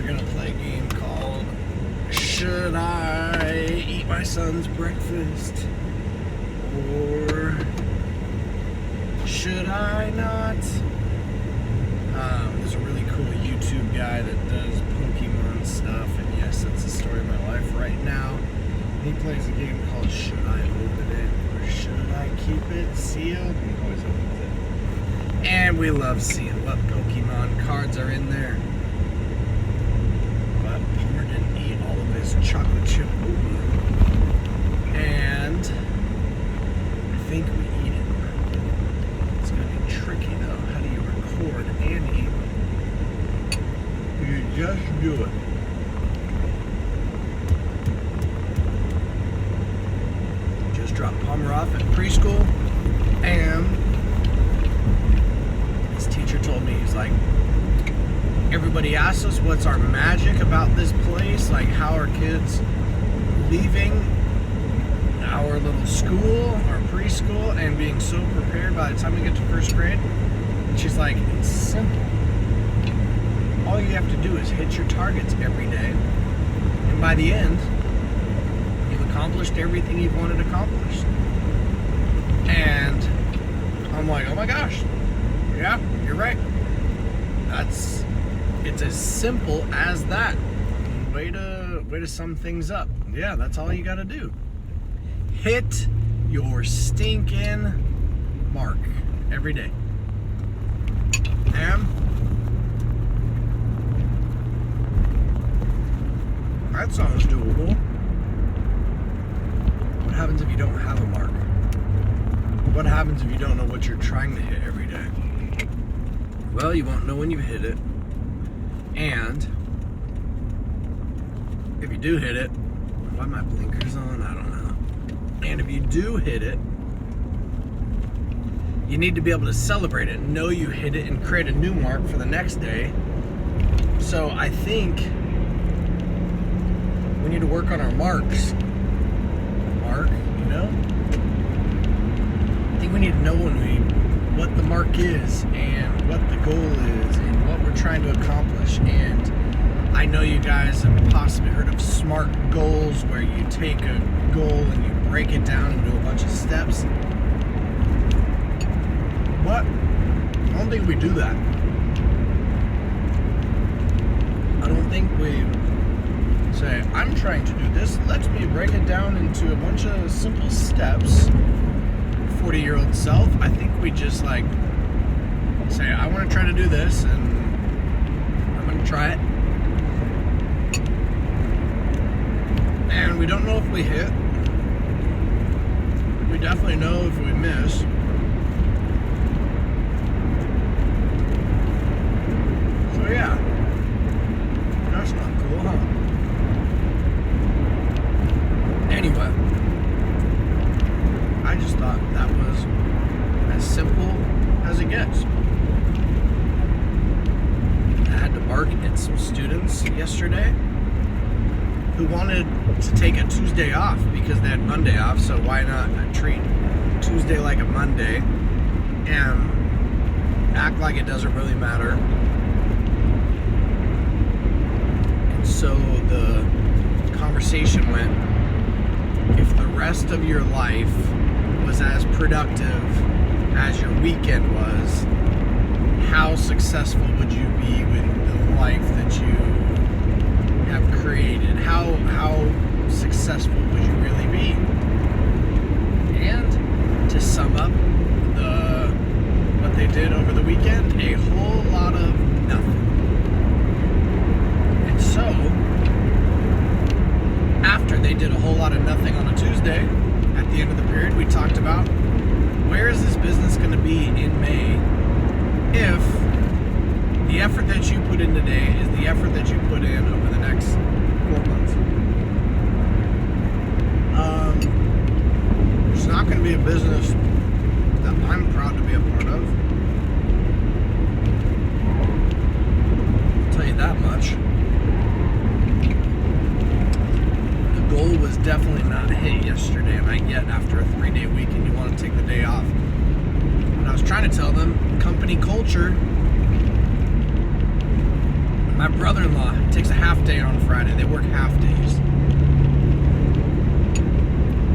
we're gonna play a game called Should I Eat My Son's Breakfast? Or should I not? There's a really cool YouTube guy that does Pokemon stuff, and yes, that's the story of my life right now. He plays a game called Should I Open It or Should I Keep It Sealed? And he always opens it. And we love seeing what Pokemon cards are in there. But Palmer didn't eat all of his chocolate chip oatmeal. And I think we eat it. It's going to be tricky though. How do you record and eat? You just do it. Just dropped Palmer off at preschool, and his teacher told me, he's like, everybody asks us what's our magic about this place, like how are kids leaving our little school, our preschool, and being so prepared by the time we get to first grade. And she's like, it's simple. All you have to do is hit your targets every day, and by the end, you've accomplished everything you've wanted accomplished. And I'm like, oh my gosh, yeah, you're right. It's as simple as that. Way to sum things up. Yeah, that's all you gotta do. Hit your stinking mark every day. And that sounds doable. What happens if you don't have a mark? What happens if you don't know what you're trying to hit every day? Well, you won't know when you hit it. And if you do hit it, why are my blinkers on? I don't know. And if you do hit it, you need to be able to celebrate it, know you hit it, and create a new mark for the next day. So I think we need to work on our marks. Mark, you know? I think we need to know what the mark is and what the goal is and what we're trying to accomplish. And I know you guys have possibly heard of SMART goals, where you take a goal and you break it down into a bunch of steps. But I don't think we do that. I don't think we say, I'm trying to do this, let me break it down into a bunch of simple steps. 40-year-old self, I think we just like say, I want to try to do this, and I'm going to try it. And we don't know if we hit. We definitely know if we miss. So yeah, that's not cool, huh? Anyway, I just thought that was as simple as it gets. I had to bark at some students yesterday who wanted to take a Tuesday off because they had Monday off, so why not treat Tuesday like a Monday and act like it doesn't really matter. And so the conversation went, if the rest of your life was as productive as your weekend was, how successful would you be with the life that you have created? How successful would you really be? And to sum up what they did over the weekend, a whole lot of nothing. And so, after they did a whole lot of nothing on a Tuesday, at the end of the period, we talked about where is this business going to be in May if the effort that you put in today is the effort that you put in over the next 4 months. It's not going to be a business that I'm proud to be a part of. I'll tell you that much. The goal was definitely not hit yesterday, and I get after a 3-day weekend you want to take the day off. But I was trying to tell them company culture My brother-in-law takes a half day on Friday. They work half days.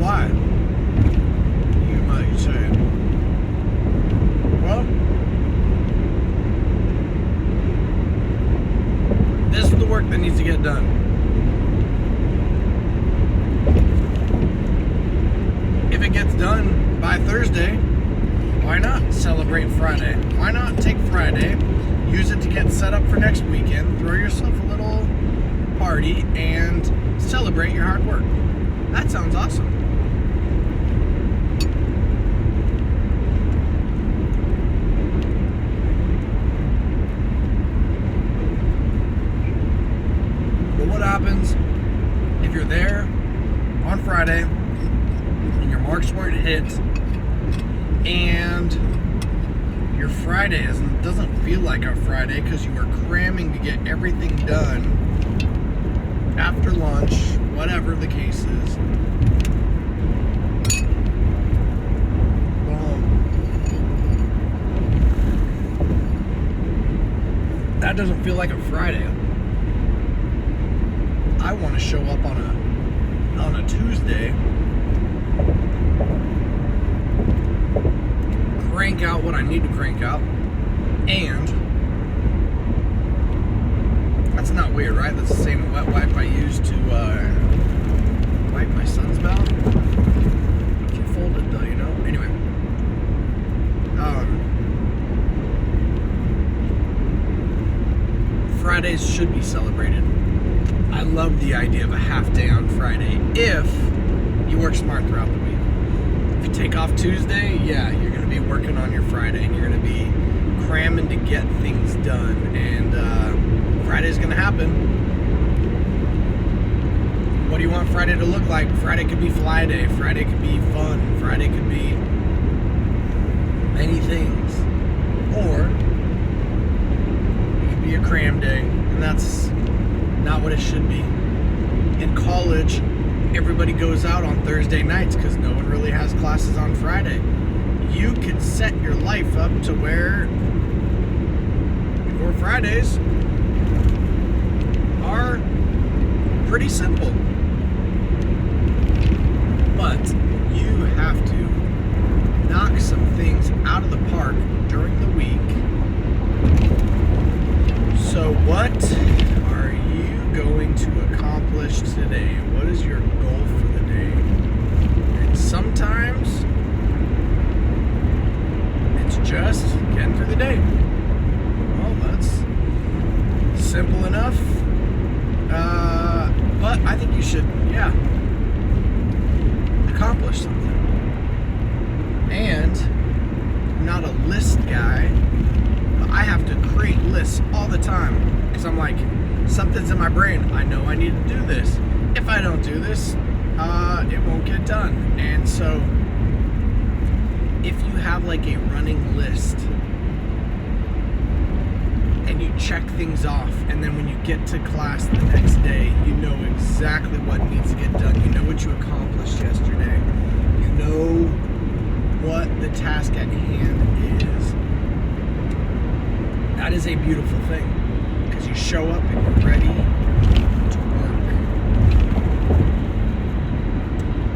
Why? You might say. Well, this is the work that needs to get done. If it gets done by Thursday, why not celebrate Friday? Why not take Friday, use it to get set up for next weekend, throw yourself a little party, and celebrate your hard work? That sounds awesome. But what happens if you're there on Friday and your marks weren't hit, and your Friday doesn't feel like a Friday because you were cramming to get everything done after lunch, whatever the case is? Well, that doesn't feel like a Friday. I want to show up on a Tuesday, crank out what I need to crank out, and that's not weird, right? That's the same wet wipe I use to wipe my son's mouth. Can fold it though, you know? Anyway. Fridays should be celebrated. I love the idea of a half day on Friday if you work smart throughout the week. If you take off Tuesday, yeah, you're going to be working on your Friday, and you're going to be cramming to get things done, and Friday's going to happen. What do you want Friday to look like? Friday could be fly day. Friday could be fun. Friday could be many things. Or it could be a cram day, and that's not what it should be. In college, everybody goes out on Thursday nights because no one really has classes on Friday. You could set your life up to where your Fridays are pretty simple. But you have to knock some things out of the park during the week. So what are you going to accomplish today? What is your goal for the day? And sometimes it's just getting through the day. Well, that's simple enough. But I think you should, accomplish something. And I'm not a list guy, but I have to create lists all the time because I'm like, something's in my brain. I know I need to do this. If I don't do this, it won't get done. And so if you have like a running list and you check things off, and then when you get to class the next day, you know exactly what needs to get done. You know what you accomplished yesterday. You know what the task at hand is. That is a beautiful thing. You show up and you're ready to work.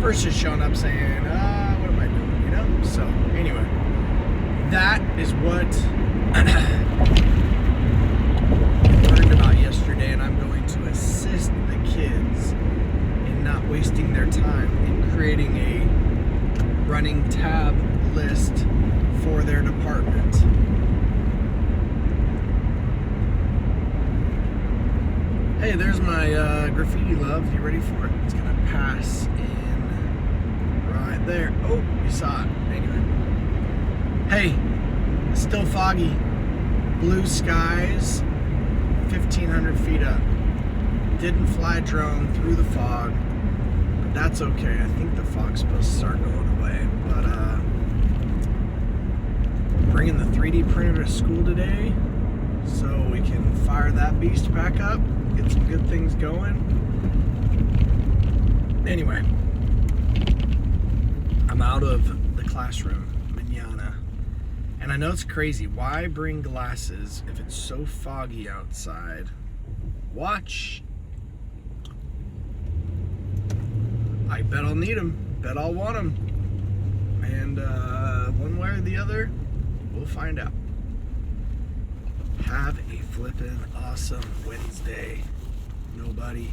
Versus showing up saying, what am I doing, you know? So, anyway, that is what I learned about yesterday, and I'm going to assist the kids in not wasting their time in creating a running tab list for their department. Hey, there's my graffiti love. You ready for it? It's gonna pass in right there. Oh, you saw it. Anyway. Hey, it's still foggy. Blue skies, 1,500 feet up. Didn't fly a drone through the fog, but that's okay. I think the fog's supposed to start going away. But bringing the 3D printer to school today so we can fire that beast back up. Get some good things going. Anyway, I'm out of the classroom, manana. And I know it's crazy. Why bring glasses if it's so foggy outside watch. I bet I'll need them. Bet I'll want them. And one way or the other, we'll find out. Have a flippin' awesome Wednesday, nobody.